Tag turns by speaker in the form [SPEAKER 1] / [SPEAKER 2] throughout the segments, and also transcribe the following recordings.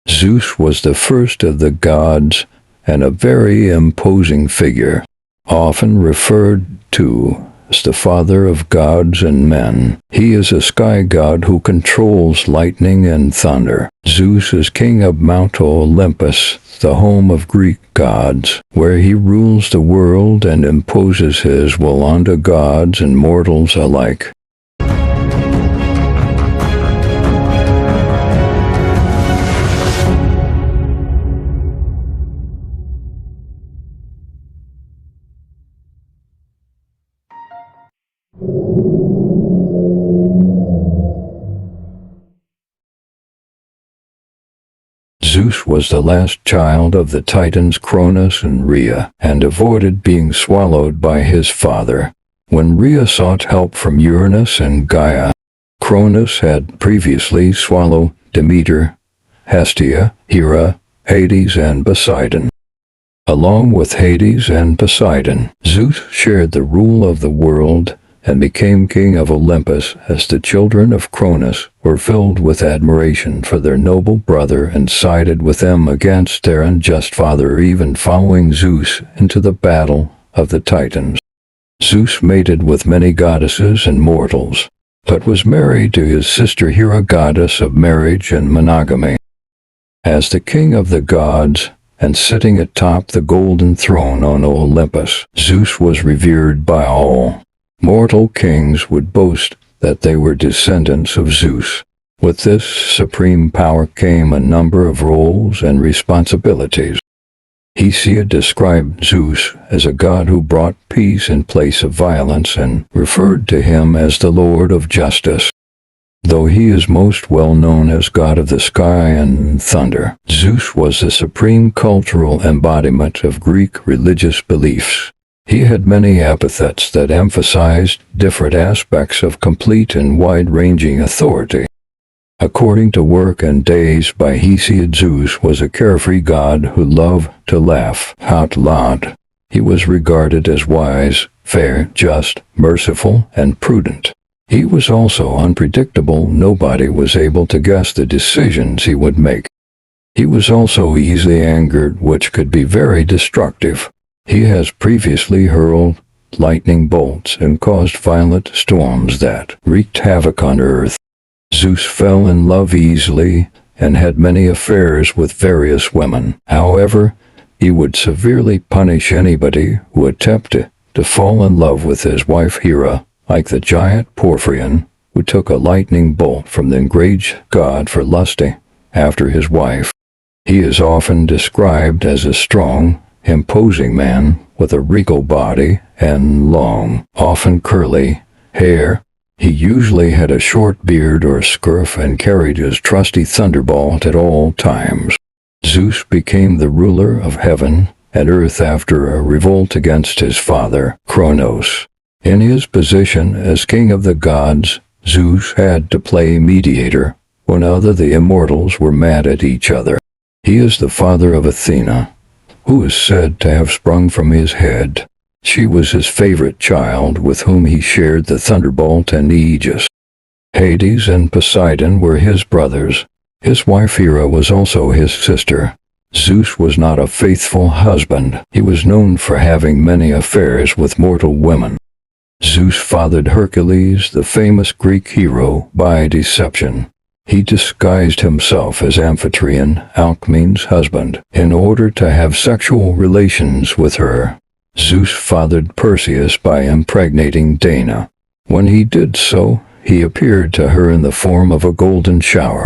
[SPEAKER 1] Zeus was the first of the gods and a very imposing figure, often referred to as the father of gods and men. He is a sky god who controls lightning and thunder. Zeus is king of Mount Olympus, the home of Greek gods, where he rules the world and imposes his will onto gods and mortals alike. Zeus was the last child of the Titans Cronus and Rhea, and avoided being swallowed by his father. When Rhea sought help from Uranus and Gaia, Cronus had previously swallowed Demeter, Hestia, Hera, Hades, and Poseidon. Along with Hades and Poseidon, Zeus shared the rule of the world and became king of Olympus as the children of Cronus were filled with admiration for their noble brother and sided with them against their unjust father, even following Zeus into the battle of the Titans. Zeus mated with many goddesses and mortals, but was married to his sister Hera, goddess of marriage and monogamy. As the king of the gods, and sitting atop the golden throne on Olympus, Zeus was revered by all. Mortal kings would boast that they were descendants of Zeus. With this supreme power came a number of roles and responsibilities. Hesiod described Zeus as a god who brought peace in place of violence and referred to him as the Lord of Justice. Though he is most well known as god of the sky and thunder, Zeus was the supreme cultural embodiment of Greek religious beliefs. He had many epithets that emphasized different aspects of complete and wide-ranging authority. According to Work and Days by Hesiod, Zeus was a carefree god who loved to laugh out loud. He was regarded as wise, fair, just, merciful, and prudent. He was also unpredictable. Nobody was able to guess the decisions he would make. He was also easily angered, which could be very destructive. He has previously hurled lightning bolts and caused violent storms that wreaked havoc on Earth. Zeus fell in love easily and had many affairs with various women. However, he would severely punish anybody who attempted to fall in love with his wife Hera, like the giant Porphyrion, who took a lightning bolt from the enraged god for lusting after his wife. He is often described as a strong, imposing man with a regal body and long, often curly, hair. He usually had a short beard or scurf and carried his trusty thunderbolt at all times. Zeus became the ruler of heaven and earth after a revolt against his father, Cronos. In his position as king of the gods, Zeus had to play mediator when the immortals were mad at each other. He is the father of Athena, who is said to have sprung from his head. She was his favorite child, with whom he shared the thunderbolt and Aegis. Hades and Poseidon were his brothers. His wife Hera was also his sister. Zeus was not a faithful husband. He was known for having many affairs with mortal women. Zeus fathered Hercules, the famous Greek hero, by deception. He disguised himself as Amphitryon, Alcmene's husband, in order to have sexual relations with her. Zeus fathered Perseus by impregnating Dana. When he did so, he appeared to her in the form of a golden shower.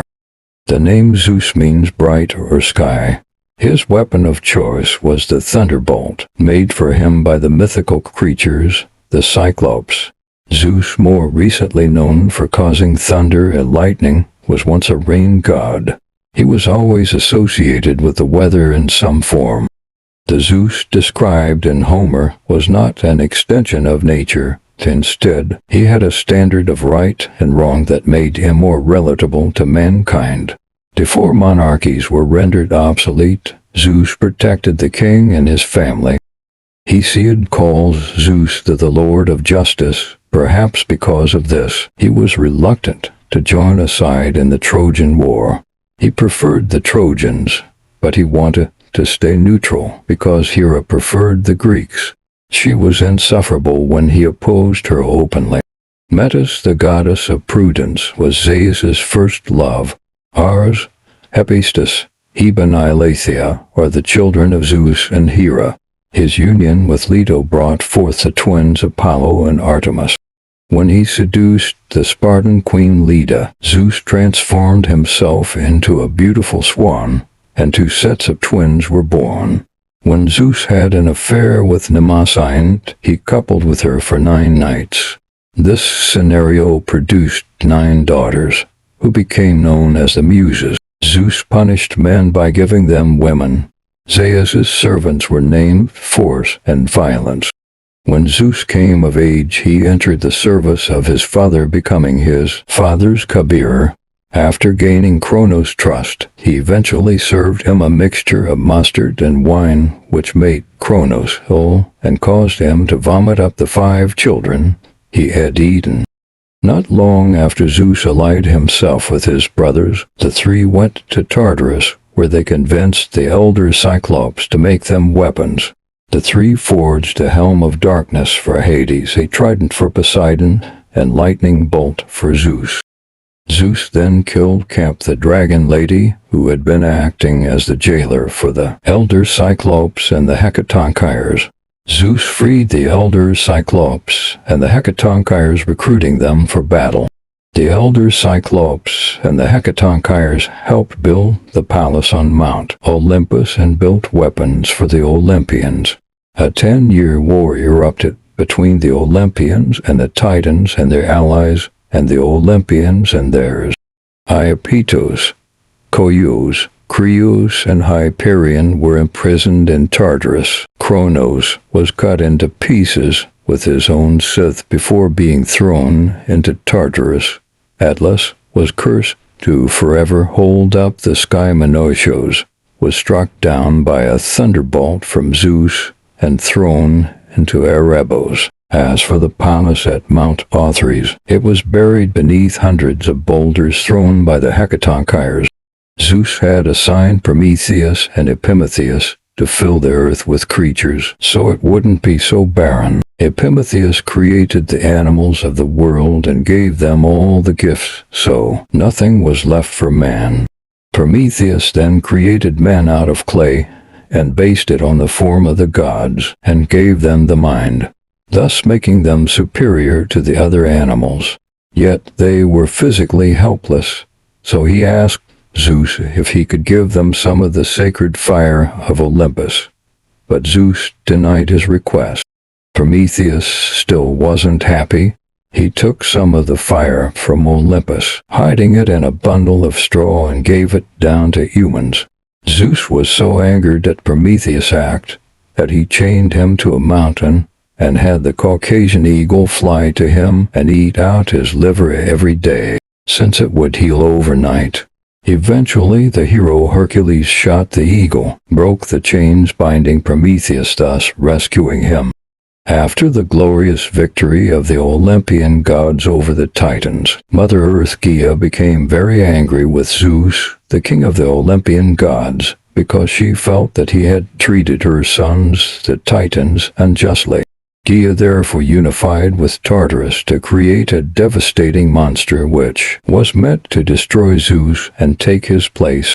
[SPEAKER 1] The name Zeus means bright or sky. His weapon of choice was the thunderbolt, made for him by the mythical creatures, the Cyclopes. Zeus, more recently known for causing thunder and lightning, was once a rain god. He was always associated with the weather in some form. The Zeus described in Homer was not an extension of nature. Instead, he had a standard of right and wrong that made him more relatable to mankind. Before monarchies were rendered obsolete, Zeus protected the king and his family. Hesiod calls Zeus the Lord of Justice. Perhaps because of this, he was reluctant to join a side in the Trojan War. He preferred the Trojans, but he wanted to stay neutral because Hera preferred the Greeks. She was insufferable when he opposed her openly. Metis, the goddess of prudence, was Zeus's first love. Ars, Hephaestus, Hebe and Eileithyia are the children of Zeus and Hera. His union with Leto brought forth the twins Apollo and Artemis. When he seduced the Spartan queen Leda, Zeus transformed himself into a beautiful swan, and 2 sets of twins were born. When Zeus had an affair with Mnemosyne, he coupled with her for 9 nights. This scenario produced 9 daughters, who became known as the Muses. Zeus punished men by giving them women. Zeus's servants were named Force and Violence. When Zeus came of age, he entered the service of his father, becoming his father's cupbearer. After gaining Cronos' trust, he eventually served him a mixture of mustard and wine, which made Cronos ill and caused him to vomit up the 5 children he had eaten. Not long after Zeus allied himself with his brothers, the 3 went to Tartarus, where they convinced the elder Cyclops to make them weapons. The 3 forged a helm of darkness for Hades, a trident for Poseidon, and lightning bolt for Zeus. Zeus then killed Cap, the dragon lady, who had been acting as the jailer for the elder Cyclops and the Hecatonchires. Zeus freed the elder Cyclops and the Hecatonchires, recruiting them for battle. The elder Cyclops and the Hecatonchires helped build the palace on Mount Olympus and built weapons for the Olympians. A 10-year war erupted between the Olympians and the Titans and their allies, and the Olympians and theirs. Iapetos, Koios, Creus, and Hyperion were imprisoned in Tartarus. Cronos was cut into pieces with his own scythe before being thrown into Tartarus. Atlas was cursed to forever hold up the sky. Menoetios was struck down by a thunderbolt from Zeus and thrown into Erebos. As for the palace at Mount Olympus, it was buried beneath hundreds of boulders thrown by the Hecatonchires. Zeus had assigned Prometheus and Epimetheus to fill the earth with creatures, so it wouldn't be so barren. Epimetheus created the animals of the world and gave them all the gifts, so nothing was left for man. Prometheus then created men out of clay, and based it on the form of the gods, and gave them the mind, thus making them superior to the other animals. Yet they were physically helpless, so he asked Zeus if he could give them some of the sacred fire of Olympus. But Zeus denied his request. Prometheus still wasn't happy. He took some of the fire from Olympus, hiding it in a bundle of straw, and gave it down to humans. Zeus was so angered at Prometheus' act that he chained him to a mountain and had the Caucasian eagle fly to him and eat out his liver every day, since it would heal overnight. Eventually, the hero Hercules shot the eagle, broke the chains binding Prometheus, thus rescuing him. After the glorious victory of the Olympian gods over the Titans, Mother Earth Gaia became very angry with Zeus, the king of the Olympian gods, because she felt that he had treated her sons, the Titans, unjustly. Gaia therefore unified with Tartarus to create a devastating monster which was meant to destroy Zeus and take his place.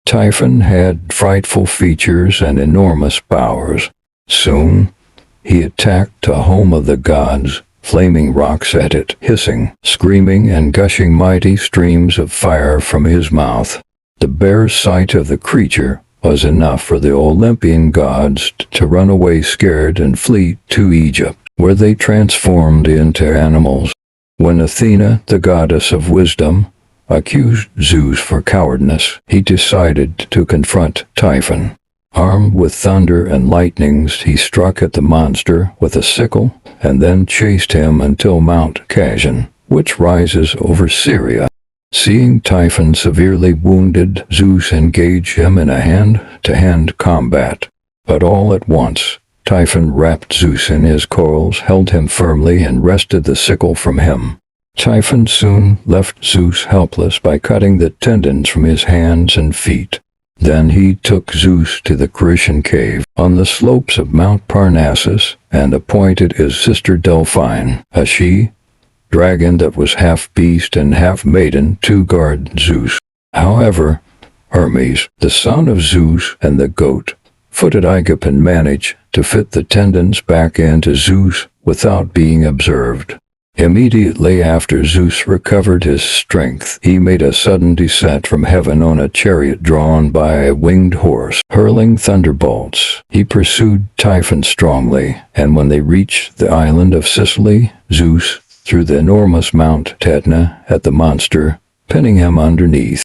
[SPEAKER 1] Typhon had frightful features and enormous powers. Soon, he attacked a home of the gods, flaming rocks at it, hissing, screaming, and gushing mighty streams of fire from his mouth. The bare sight of the creature was enough for the Olympian gods to run away scared and flee to Egypt, where they transformed into animals. When Athena, the goddess of wisdom, accused Zeus for cowardice, he decided to confront Typhon. Armed with thunder and lightnings, he struck at the monster with a sickle and then chased him until Mount Casion, which rises over Syria. Seeing Typhon severely wounded, Zeus engaged him in a hand-to-hand combat. But all at once, Typhon wrapped Zeus in his coils, held him firmly, and wrested the sickle from him. Typhon soon left Zeus helpless by cutting the tendons from his hands and feet. Then he took Zeus to the Grecian cave on the slopes of Mount Parnassus and appointed his sister Delphine, a she-dragon that was half beast and half maiden, to guard Zeus. However, Hermes, the son of Zeus and the goat-footed Agapan, managed to fit the tendons back into Zeus without being observed. Immediately after Zeus recovered his strength, he made a sudden descent from heaven on a chariot drawn by a winged horse, hurling thunderbolts. He pursued Typhon strongly, and when they reached the island of Sicily, Zeus threw the enormous Mount Etna at the monster, pinning him underneath.